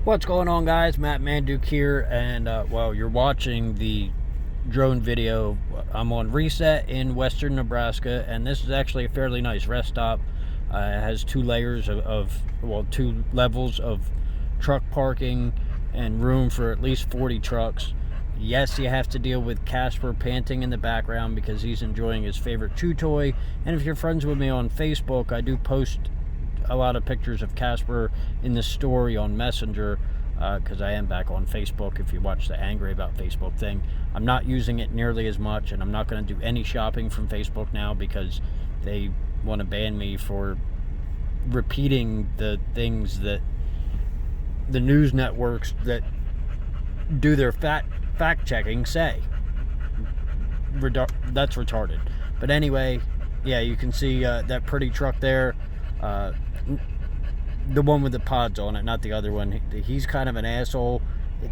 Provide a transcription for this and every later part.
What's going on, guys? Matt Manduke here, and well, you're watching the drone video. I'm on Reset in western Nebraska, and this is actually a fairly nice rest stop. It has two layers two levels of truck parking and room for at least 40 trucks. Yes, you have to deal with Casper panting in the background because he's enjoying his favorite chew toy. And if you're friends with me on Facebook, I do post a lot of pictures of Casper in the story on Messenger, because I am back on Facebook. If you watch the Angry About Facebook thing, I'm not using it nearly as much, and I'm not going to do any shopping from Facebook now because they want to ban me for repeating the things that the news networks that do their fact checking say. That's retarded. But anyway, yeah, you can see that pretty truck there. The one with the pods on it, not the other one. He's kind of an asshole,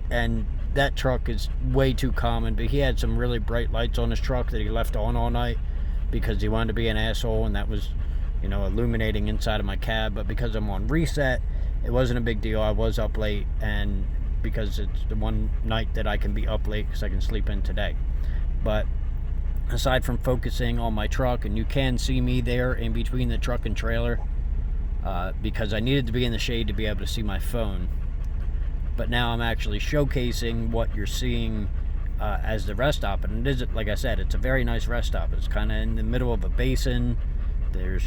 and that truck is way too common. But he had some really bright lights on his truck that he left on all night because he wanted to be an asshole, and that was, illuminating inside of my cab. But because I'm on Reset, it wasn't a big deal. I was up late, and because it's the one night that I can be up late because I can sleep in today. But aside from focusing on my truck, and you can see me there in between the truck and trailer, because I needed to be in the shade to be able to see my phone. But now I'm actually showcasing what you're seeing as the rest stop. And it is, like I said, it's a very nice rest stop. It's kind of in the middle of a basin. There's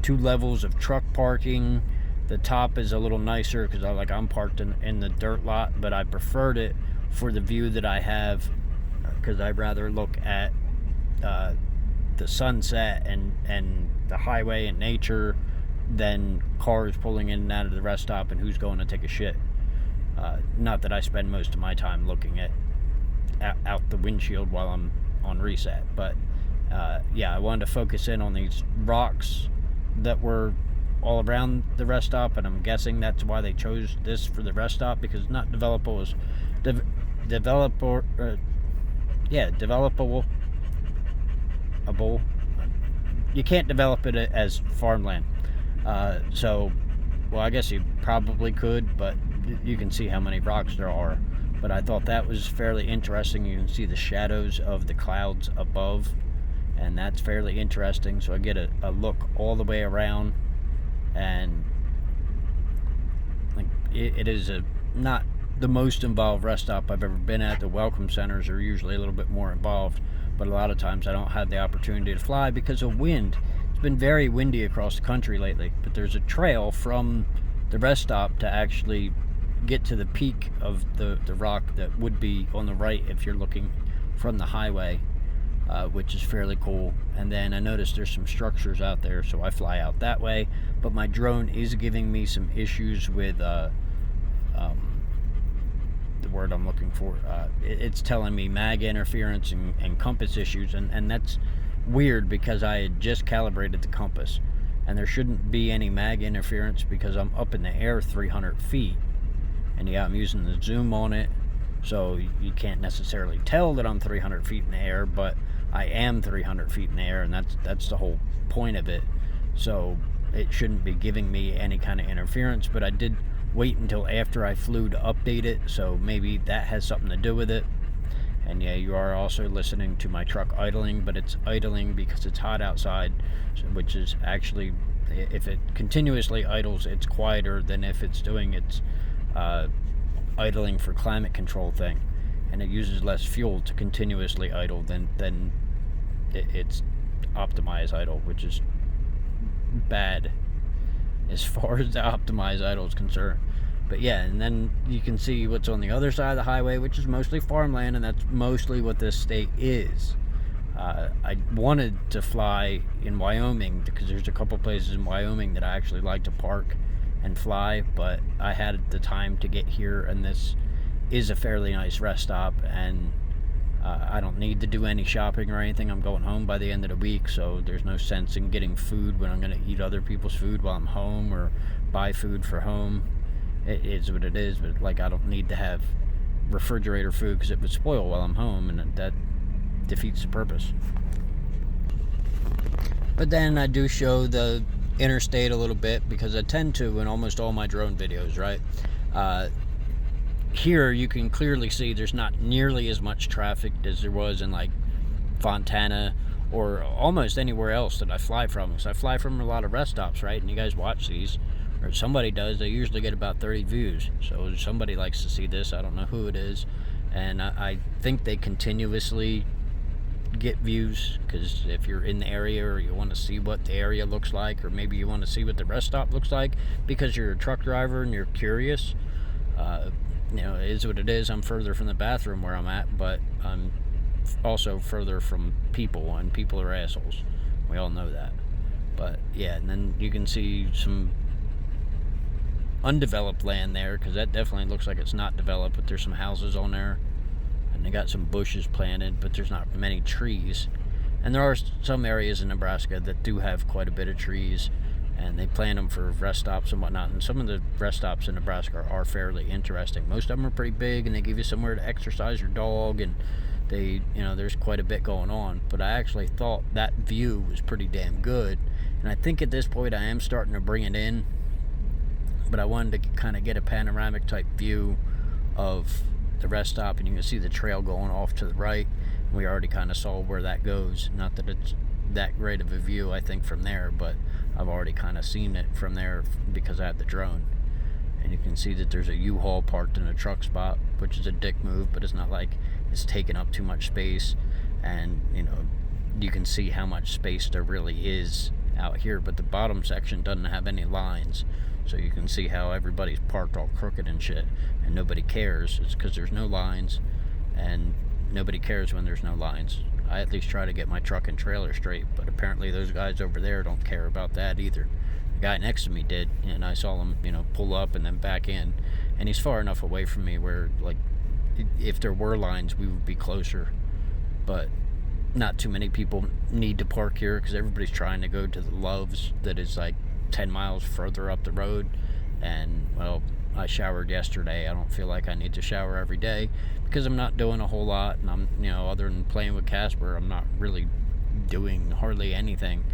two levels of truck parking. The top is a little nicer because I'm parked in the dirt lot, but I preferred it for the view that I have because I'd rather look at the sunset and the highway and nature than cars pulling in and out of the rest stop and who's going to take a shit. Not that I spend most of my time looking at out the windshield while I'm on Reset, but yeah, I wanted to focus in on these rocks that were all around the rest stop, and I'm guessing that's why they chose this for the rest stop, because it's not developable. You can't develop it as farmland. Well, I guess you probably could, but you can see how many rocks there are. But I thought that was fairly interesting. You can see the shadows of the clouds above, and that's fairly interesting. So I get a look all the way around, and it is not the most involved rest stop I've ever been at. The welcome centers are usually a little bit more involved, but a lot of times I don't have the opportunity to fly because of wind. It's been very windy across the country lately, but there's a trail from the rest stop to actually get to the peak of the rock that would be on the right if you're looking from the highway, which is fairly cool. And then I noticed there's some structures out there, so I fly out that way. But my drone is giving me some issues with the word I'm looking for. It's telling me mag interference and compass issues, and that's weird because I had just calibrated the compass, and there shouldn't be any mag interference because I'm up in the air 300 feet, and yeah, I'm using the zoom on it, so you can't necessarily tell that I'm 300 feet in the air, but I am 300 feet in the air, and that's the whole point of it. So it shouldn't be giving me any kind of interference, but I did wait until after I flew to update it, so maybe that has something to do with it. And yeah, you are also listening to my truck idling, but it's idling because it's hot outside, which is actually, if it continuously idles, it's quieter than if it's doing its idling for climate control thing, and it uses less fuel to continuously idle than it's optimized idle, which is bad as far as the optimized idle is concerned. But yeah, and then you can see what's on the other side of the highway, which is mostly farmland, and that's mostly what this state is. I wanted to fly in Wyoming because there's a couple places in Wyoming that I actually like to park and fly, but I had the time to get here, and this is a fairly nice rest stop, and I don't need to do any shopping or anything. I'm going home by the end of the week, so there's no sense in getting food when I'm going to eat other people's food while I'm home or buy food for home. It is what it is, but I don't need to have refrigerator food because it would spoil while I'm home, and that defeats the purpose. But then I do show the interstate a little bit because I tend to in almost all my drone videos, right? here you can clearly see there's not nearly as much traffic as there was in like Fontana or almost anywhere else that I fly from. Because I fly from a lot of rest stops, right? And you guys watch these, or somebody does. They usually get about 30 views. So somebody likes to see this. I don't know who it is. And I think they continuously get views, because if you're in the area or you want to see what the area looks like, or maybe you want to see what the rest stop looks like because you're a truck driver and you're curious, you know, it is what it is. I'm further from the bathroom where I'm at, but I'm also further from people, and people are assholes. We all know that. But yeah, and then you can see some undeveloped land there, because that definitely looks like it's not developed, but there's some houses on there, and they got some bushes planted, but there's not many trees. And there are some areas in Nebraska that do have quite a bit of trees, and they plant them for rest stops and whatnot. And some of the rest stops in Nebraska are fairly interesting. Most of them are pretty big, and they give you somewhere to exercise your dog, and they, you know, there's quite a bit going on. But I actually thought that view was pretty damn good, and I think at this point I am starting to bring it in. But I wanted to kind of get a panoramic type view of the rest stop, and you can see the trail going off to the right. We already kind of saw where that goes. Not that it's that great of a view, I think, from there, but I've already kind of seen it from there because I had the drone. And you can see that there's a U-Haul parked in a truck spot, which is a dick move, but it's not like it's taking up too much space. And, you know, you can see how much space there really is out here, but the bottom section doesn't have any lines. So you can see how everybody's parked all crooked and shit, and nobody cares. It's because there's no lines, and nobody cares when there's no lines. I at least try to get my truck and trailer straight, but apparently those guys over there don't care about that either. The guy next to me did, and I saw him, you know, pull up and then back in, and he's far enough away from me where, like, if there were lines, we would be closer. But not too many people need to park here, because everybody's trying to go to the Love's that is like 10 miles further up the road. And, well, I showered yesterday. I don't feel like I need to shower every day because I'm not doing a whole lot, and I'm, you know, other than playing with Casper, I'm not really doing hardly anything.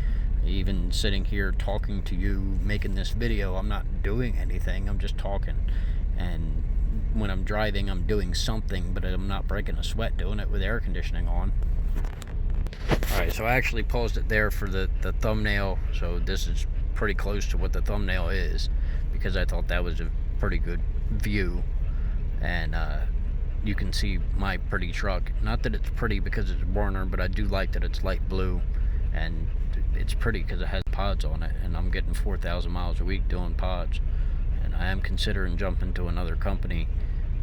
Even sitting here talking to you, making this video, I'm not doing anything. I'm just talking. And when I'm driving, I'm doing something, but I'm not breaking a sweat doing it with air conditioning on. Alright, so I actually paused it there for the thumbnail, so this is pretty close to what the thumbnail is, because I thought that was a pretty good view. And you can see my pretty truck. Not that it's pretty because it's Warner, but I do like that it's light blue, and it's pretty because it has pods on it, and I'm getting 4,000 miles a week doing pods. And I am considering jumping to another company,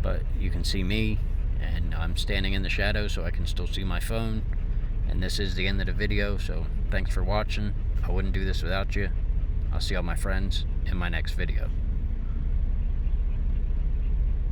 but you can see me, and I'm standing in the shadow so I can still see my phone. And this is the end of the video, so thanks for watching. I wouldn't do this without you. I'll see all my friends in my next video.